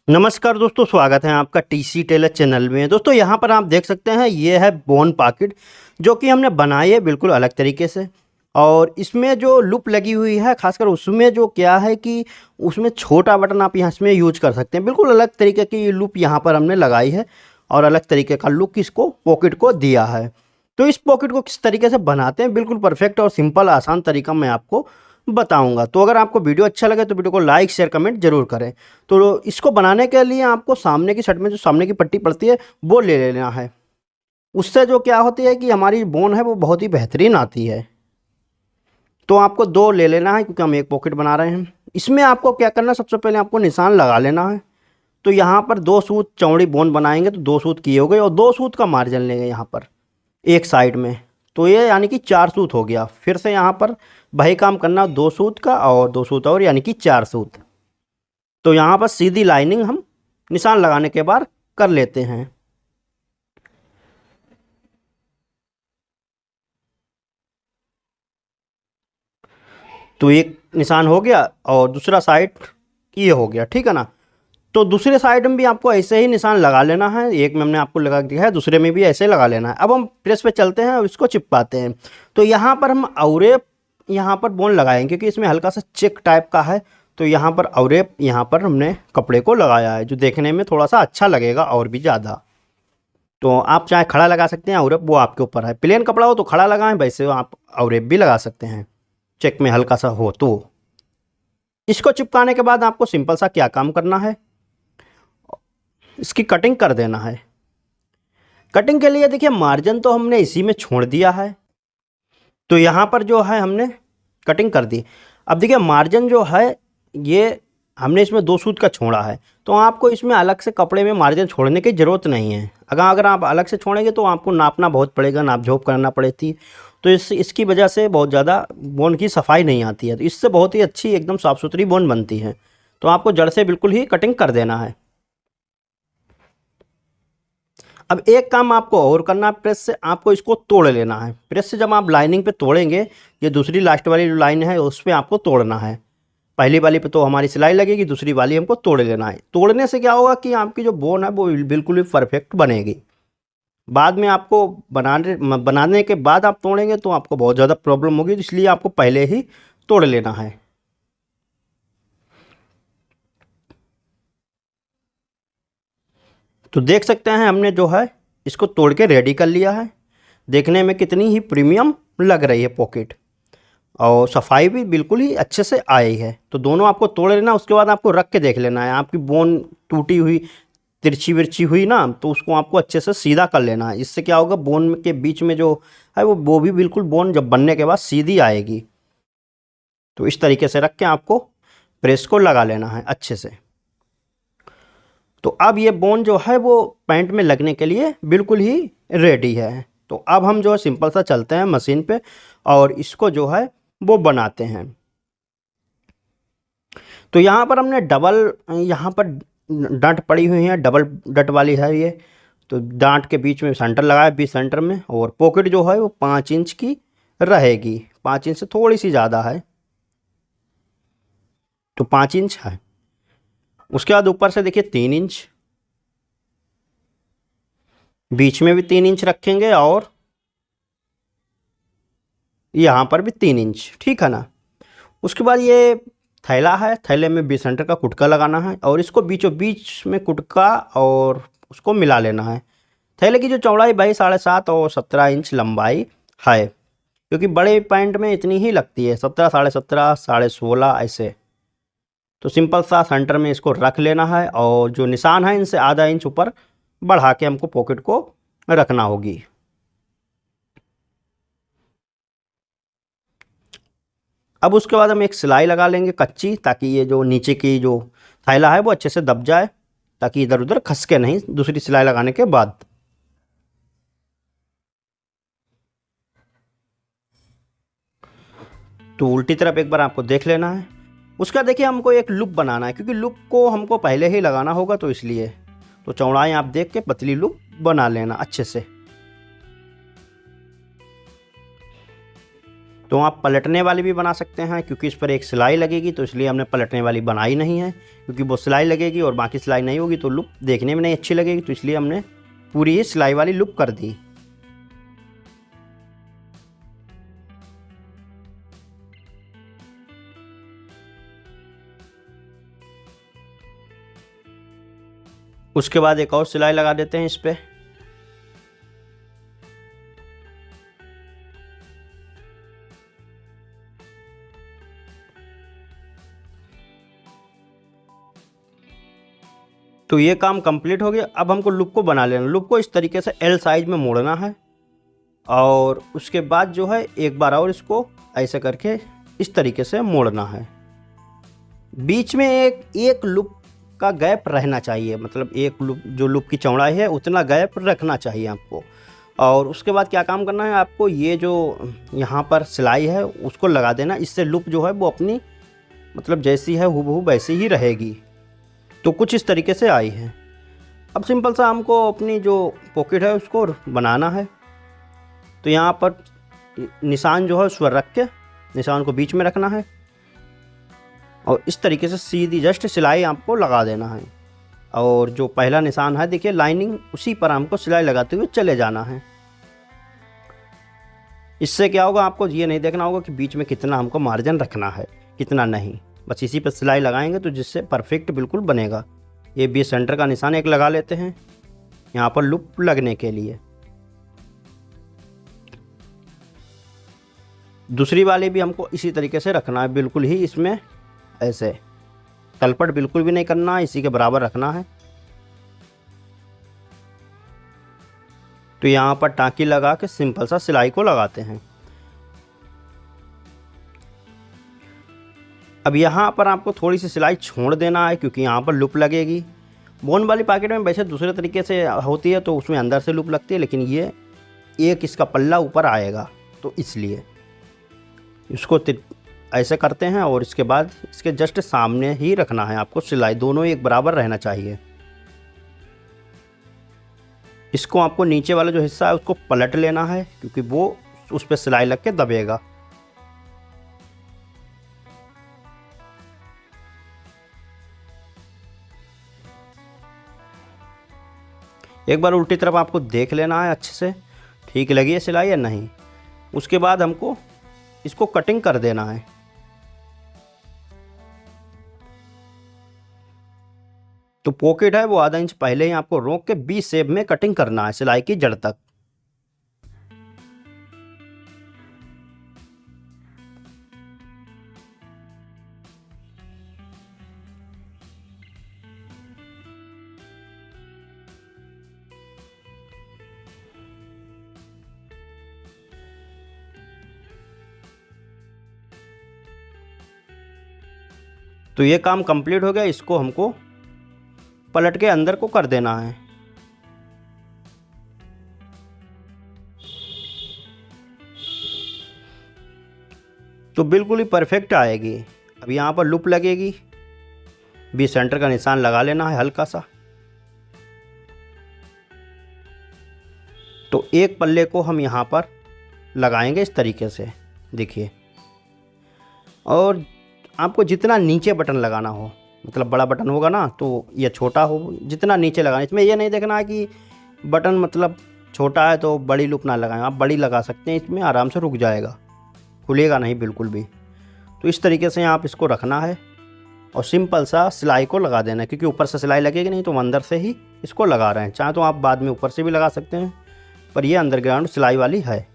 नमस्कार दोस्तों, स्वागत है आपका टीसी टेलर चैनल में। दोस्तों यहाँ पर आप देख सकते हैं ये है बोन पॉकेट जो कि हमने बनाई है बिल्कुल अलग तरीके से। और इसमें जो लूप लगी हुई है खासकर उसमें जो क्या है कि उसमें छोटा बटन आप यहाँ इसमें यूज कर सकते हैं। बिल्कुल अलग तरीके की लूप यहाँ पर हमने लगाई है और अलग तरीके का लुक इसको पॉकेट को दिया है। तो इस पॉकेट को किस तरीके से बनाते हैं बिल्कुल परफेक्ट और सिंपल आसान तरीका मैं आपको बताऊंगा। तो अगर आपको वीडियो अच्छा लगे तो वीडियो को लाइक शेयर कमेंट जरूर करें। तो इसको बनाने के लिए आपको सामने की साइड में जो सामने की पट्टी पड़ती है वो ले लेना है। उससे जो क्या होती है कि हमारी बोन है वो बहुत ही बेहतरीन आती है। तो आपको दो ले लेना है क्योंकि हम एक पॉकेट बना रहे हैं। इसमें आपको क्या करना है, सबसे पहले आपको निशान लगा लेना है। तो यहाँ पर दो सूत चौड़ी बोन बनाएंगे तो दो सूत किए हो गए और दो सूत का मार्जिन लेंगे यहाँ पर एक साइड में। तो ये यानी कि चार सूत हो गया। फिर से यहाँ पर वही काम करना, दो सूत का और दो सूत और यानी कि चार सूत। तो यहाँ पर सीधी लाइनिंग हम निशान लगाने के बाद कर लेते हैं। तो एक निशान हो गया और दूसरा साइड ये हो गया, ठीक है ना। तो दूसरे साइड में भी आपको ऐसे ही निशान लगा लेना है। एक में हमने आपको लगा दिया है, दूसरे में भी ऐसे लगा लेना है। अब हम प्रेस पे चलते हैं और इसको चिपकाते हैं। तो यहाँ पर हम औरेप यहाँ पर बोन लगाएंगे क्योंकि इसमें हल्का सा चेक टाइप का है। तो यहाँ पर औरेप यहाँ पर हमने कपड़े को लगाया है जो देखने में थोड़ा सा अच्छा लगेगा और भी ज़्यादा। तो आप चाहे खड़ा लगा सकते हैं औरेप, वो आपके ऊपर है। प्लेन कपड़ा हो तो खड़ा लगाएं, वैसे आप औरेप भी लगा सकते हैं चेक में हल्का सा हो तो। इसको चिपकाने के बाद आपको सिंपल सा क्या काम करना है, इसकी कटिंग कर देना है। कटिंग के लिए देखिए मार्जिन तो हमने इसी में छोड़ दिया है। तो यहाँ पर जो है हमने कटिंग कर दी। अब देखिए मार्जिन जो है ये हमने इसमें दो सूत का छोड़ा है। तो आपको इसमें अलग से कपड़े में मार्जिन छोड़ने की ज़रूरत नहीं है। अगर आप अलग से छोड़ेंगे तो आपको नापना बहुत पड़ेगा, नाप झोंक करना पड़ती। तो इसकी वजह से बहुत ज़्यादा बोन की सफाई नहीं आती है। तो इससे बहुत ही अच्छी एकदम साफ़ सुथरी बोन बनती है। तो आपको जड़ से बिल्कुल ही कटिंग कर देना है। अब एक काम आपको और करना है, प्रेस से आपको इसको तोड़ लेना है। प्रेस से जब आप लाइनिंग पे तोड़ेंगे, ये दूसरी लास्ट वाली जो लाइन है उस पर आपको तोड़ना है। पहली वाली पे तो हमारी सिलाई लगेगी, दूसरी वाली हमको तोड़ लेना है। तोड़ने से क्या होगा कि आपकी जो बोन है वो बिल्कुल ही परफेक्ट बनेगी। बाद में आपको बनाने के बाद आप तोड़ेंगे तो आपको बहुत ज़्यादा प्रॉब्लम होगी, तो इसलिए आपको पहले ही तोड़ लेना है। तो देख सकते हैं हमने जो है इसको तोड़ के रेडी कर लिया है। देखने में कितनी ही प्रीमियम लग रही है पॉकेट और सफाई भी बिल्कुल ही अच्छे से आई है। तो दोनों आपको तोड़ लेना, उसके बाद आपको रख के देख लेना है। आपकी बोन टूटी हुई तिरछी विरछी हुई ना, तो उसको आपको अच्छे से सीधा कर लेना है। इससे क्या होगा, बोन के बीच में जो है वो भी बिल्कुल बोन जब बनने के बाद सीधी आएगी। तो इस तरीके से रख के आपको प्रेस को लगा लेना है अच्छे से। तो अब ये बोन जो है वो पैंट में लगने के लिए बिल्कुल ही रेडी है। तो अब हम जो है सिंपल सा चलते हैं मशीन पे और इसको जो है वो बनाते हैं। तो यहाँ पर हमने डबल, यहाँ पर डंट पड़ी हुई है, डबल डट वाली है ये। तो डांट के बीच में सेंटर लगाया, बीच सेंटर में। और पॉकेट जो है वो 5 इंच की रहेगी, 5 इंच से थोड़ी सी ज़्यादा है। तो 5 इंच है। उसके बाद ऊपर से देखिए 3 इंच, बीच में भी 3 इंच रखेंगे और यहाँ पर भी 3 इंच, ठीक है ना। उसके बाद ये थैला है, थैले में बीच सेंटर का कुटका लगाना है और इसको बीचों बीच में कुटका और उसको मिला लेना है। थैले की जो चौड़ाई भाई 7.5 और 17 इंच लंबाई है, क्योंकि बड़े पैंट में इतनी ही लगती है, 17, 17.5, 16.5 ऐसे। तो सिंपल सा सेंटर में इसको रख लेना है और जो निशान है इनसे आधा इंच ऊपर बढ़ा के हमको पॉकेट को रखना होगी। अब उसके बाद हम एक सिलाई लगा लेंगे कच्ची, ताकि ये जो नीचे की जो थैला है वो अच्छे से दब जाए, ताकि इधर उधर खसके नहीं दूसरी सिलाई लगाने के बाद। तो उल्टी तरफ एक बार आपको देख लेना है। उसका देखिए हमको एक लूप बनाना है, क्योंकि लूप को हमको पहले ही लगाना होगा, तो इसलिए तो चौड़ाई आप देख के पतली लूप बना लेना अच्छे से। तो आप पलटने वाली भी बना सकते हैं, क्योंकि इस पर एक सिलाई लगेगी तो इसलिए हमने पलटने वाली बनाई नहीं है, क्योंकि वो सिलाई लगेगी और बाकी सिलाई नहीं होगी तो लुक देखने में नहीं अच्छी लगेगी, तो इसलिए हमने पूरी ही सिलाई वाली लुक कर दी। उसके बाद एक और सिलाई लगा देते हैं इस पे। तो ये काम कंप्लीट हो गया। अब हमको लुक को बना लेना। लुक को इस तरीके से एल साइज में मोड़ना है और उसके बाद जो है एक बार और इसको ऐसे करके इस तरीके से मोड़ना है। बीच में एक लुक का गैप रहना चाहिए, मतलब एक लुक जो लुक की चौड़ाई है उतना गैप रखना चाहिए आपको। और उसके बाद क्या काम करना है आपको, ये जो यहाँ पर सिलाई है उसको लगा देना। इससे लुक जो है वो अपनी मतलब जैसी है हूबहू वैसी ही रहेगी। तो कुछ इस तरीके से आई है। अब सिंपल सा हमको अपनी जो पॉकेट है उसको बनाना है। तो यहाँ पर निशान जो है उस पर रख के निशान को बीच में रखना है और इस तरीके से सीधी जस्ट सिलाई आपको लगा देना है। और जो पहला निशान है देखिए लाइनिंग, उसी पर हमको सिलाई लगाते हुए चले जाना है। इससे क्या होगा, आपको ये नहीं देखना होगा कि बीच में कितना हमको मार्जिन रखना है कितना नहीं, बस इसी पर सिलाई लगाएंगे तो जिससे परफेक्ट बिल्कुल बनेगा। ये भी सेंटर का निशान एक लगा लेते हैं यहाँ पर लुक लगने के लिए। दूसरी वाली भी हमको इसी तरीके से रखना है, बिल्कुल ही इसमें ऐसे तलपट बिल्कुल भी नहीं करना है, इसी के बराबर रखना है। तो यहाँ पर टाँकी लगा के सिंपल सा सिलाई को लगाते हैं। अब यहाँ पर आपको थोड़ी सी सिलाई छोड़ देना है, क्योंकि यहाँ पर लूप लगेगी। बोन वाली पैकेट में वैसे दूसरे तरीके से होती है तो उसमें अंदर से लूप लगती है, लेकिन ये एक इसका पल्ला ऊपर आएगा तो इसलिए इसको ऐसे करते हैं। और इसके बाद इसके जस्ट सामने ही रखना है आपको सिलाई, दोनों एक बराबर रहना चाहिए। इसको आपको नीचे वाला जो हिस्सा है उसको पलट लेना है, क्योंकि वो उस पर सिलाई लग के दबेगा। एक बार उल्टी तरफ आपको देख लेना है अच्छे से ठीक लगी है सिलाई या नहीं। उसके बाद हमको इसको कटिंग कर देना है। तो पॉकेट है वो आधा इंच पहले ही आपको रोक के बी शेप में कटिंग करना है सिलाई की जड़ तक। तो ये काम कंप्लीट हो गया। इसको हमको पलट के अंदर को कर देना है। तो बिल्कुल ही परफेक्ट आएगी। अब यहाँ पर लूप लगेगी, बी सेंटर का निशान लगा लेना है हल्का सा। तो एक पल्ले को हम यहाँ पर लगाएंगे इस तरीके से, देखिए। और आपको जितना नीचे बटन लगाना हो, मतलब बड़ा बटन होगा ना तो ये छोटा हो, जितना नीचे लगाना। इसमें ये नहीं देखना है कि बटन मतलब छोटा है तो बड़ी लूप ना लगाएं। आप बड़ी लगा सकते हैं, इसमें आराम से रुक जाएगा, खुलेगा नहीं बिल्कुल भी। तो इस तरीके से आप इसको रखना है और सिंपल सा सिलाई को लगा देना है, क्योंकि ऊपर से सिलाई लगेगी नहीं तो हम अंदर से ही इसको लगा रहे हैं। चाहे तो आप बाद में ऊपर से भी लगा सकते हैं, पर ये अंडरग्राउंड सिलाई वाली है,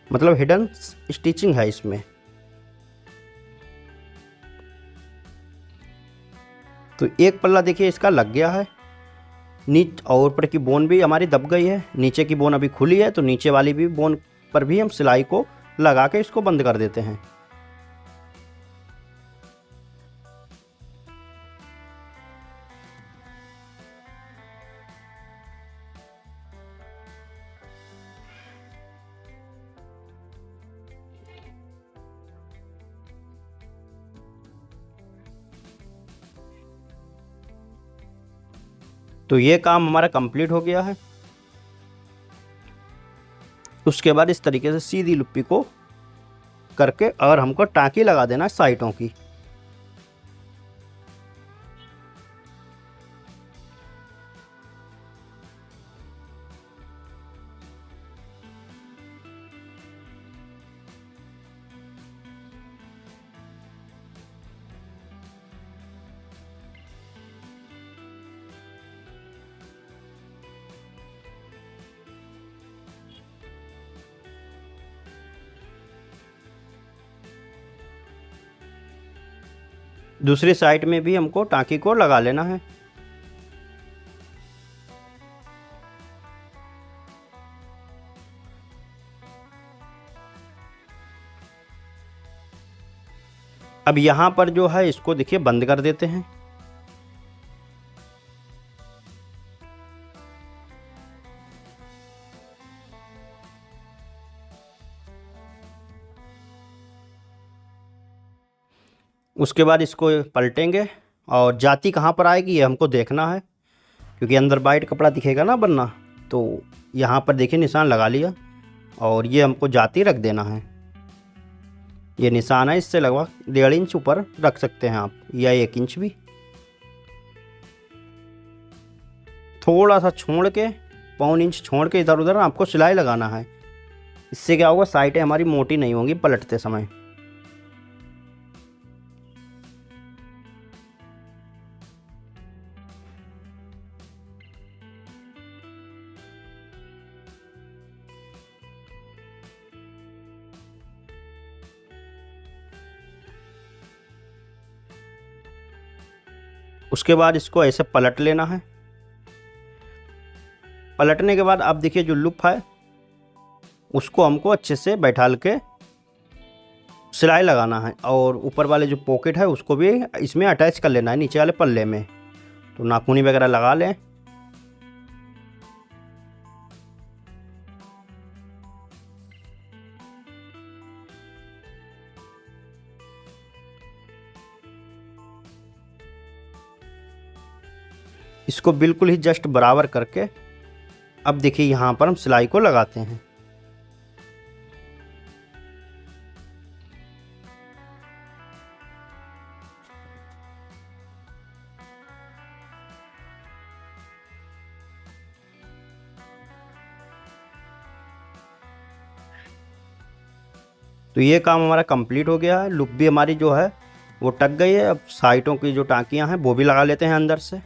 मतलब हिडन स्टिचिंग है इसमें। तो एक पल्ला देखिए इसका लग गया है। और ऊपर की बोन भी हमारी दब गई है, नीचे की बोन अभी खुली है, तो नीचे वाली भी बोन पर भी हम सिलाई को लगा के इसको बंद कर देते हैं। तो ये काम हमारा कंप्लीट हो गया है। उसके बाद इस तरीके से सीधी लुप्पी को करके और हमको टाँकी लगा देना है साइडों की। दूसरी साइड में भी हमको टाँकी को लगा लेना है। अब यहाँ पर जो है इसको देखिए बंद कर देते हैं। उसके बाद इसको पलटेंगे और जाती कहाँ पर आएगी ये हमको देखना है, क्योंकि अंदर वाइट कपड़ा दिखेगा ना वरना। तो यहाँ पर देखिए निशान लगा लिया और ये हमको जाती रख देना है। ये निशान है, इससे लगभग 1.5 इंच ऊपर रख सकते हैं आप, या 1 इंच भी। थोड़ा सा छोड़ के, 1.25 इंच छोड़ के इधर उधर आपको सिलाई लगाना है। इससे क्या होगा, साइडें हमारी मोटी नहीं होंगी पलटते समय। उसके बाद इसको ऐसे पलट लेना है। पलटने के बाद अब देखिए जो लूप है उसको हमको अच्छे से बैठाल के सिलाई लगाना है, और ऊपर वाले जो पॉकेट है उसको भी इसमें अटैच कर लेना है नीचे वाले पल्ले में। तो नाखूनी वगैरह लगा लें। इसको बिल्कुल ही जस्ट बराबर करके अब देखिए यहाँ पर हम सिलाई को लगाते हैं। तो ये काम हमारा कंप्लीट हो गया है। लूप भी हमारी जो है वो टक गई है। अब साइडों की जो टाँकियाँ हैं वो भी लगा लेते हैं अंदर से।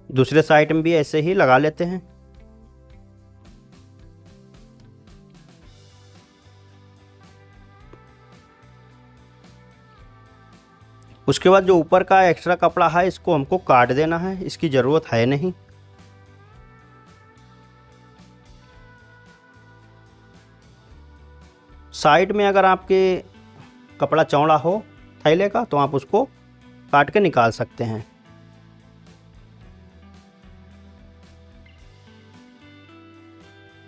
दूसरे साइड में भी ऐसे ही लगा लेते हैं। उसके बाद जो ऊपर का एक्स्ट्रा कपड़ा है इसको हमको काट देना है, इसकी ज़रूरत है नहीं। साइड में अगर आपके कपड़ा चौड़ा हो थैले का तो आप उसको काट के निकाल सकते हैं।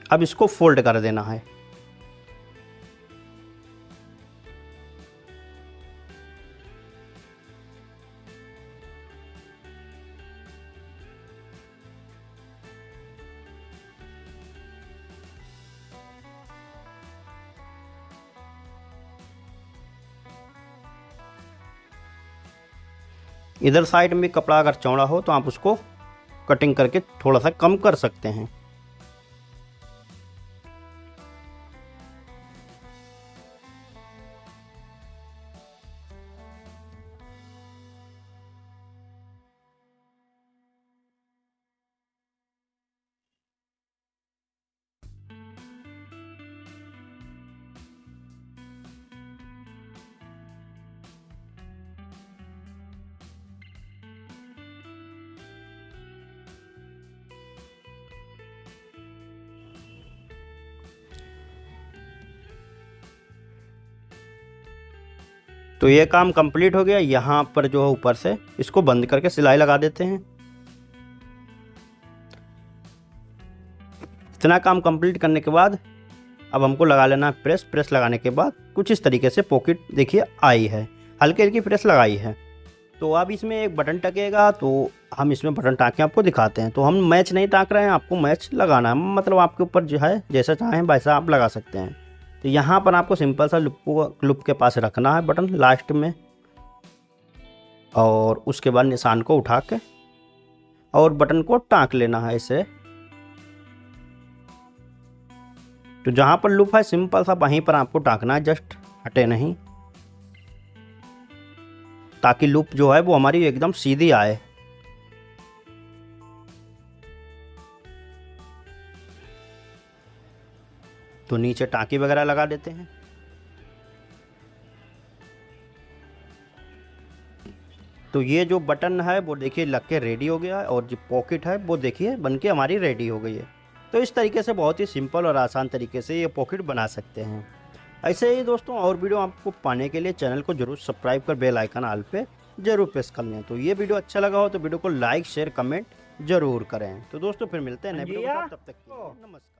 अब इसको फोल्ड कर देना है। इधर साइड में कपड़ा अगर चौड़ा हो तो आप उसको कटिंग करके थोड़ा सा कम कर सकते हैं। तो ये काम कंप्लीट हो गया। यहाँ पर जो है ऊपर से इसको बंद करके सिलाई लगा देते हैं। इतना काम कंप्लीट करने के बाद अब हमको लगा लेना है प्रेस। प्रेस लगाने के बाद कुछ इस तरीके से पॉकेट देखिए आई है, हल्की हल्की प्रेस लगाई है। तो अब इसमें एक बटन टकेगा, तो हम इसमें बटन टाँक के आपको दिखाते हैं। तो हम मैच नहीं टाँक रहे हैं, आपको मैच लगाना है, मतलब आपके ऊपर जो है जैसा चाहें वैसा आप लगा सकते हैं। तो यहाँ पर आपको सिंपल सा लुप के पास रखना है बटन लास्ट में, और उसके बाद निशान को उठा के और बटन को टाँक लेना है इसे। तो जहाँ पर लूप है सिंपल सा वहीं पर आपको टाँकना है, जस्ट हटे नहीं, ताकि लूप जो है वो हमारी एकदम सीधी आए। तो नीचे टाँकी वगैरह लगा देते हैं। तो ये जो बटन है वो देखिए लग के रेडी हो गया है, और जो पॉकेट है वो देखिए बन के हमारी रेडी हो गई है। तो इस तरीके से बहुत ही सिंपल और आसान तरीके से ये पॉकेट बना सकते हैं। ऐसे ही दोस्तों और वीडियो आपको पाने के लिए चैनल को जरूर सब्सक्राइब कर बेल आइकन ऑल पे जरूर प्रेस कर लें। तो ये वीडियो अच्छा लगा हो तो वीडियो को लाइक शेयर कमेंट जरूर करें। तो दोस्तों फिर मिलते हैं नए वीडियो के साथ, तब तक के लिए नमस्कार।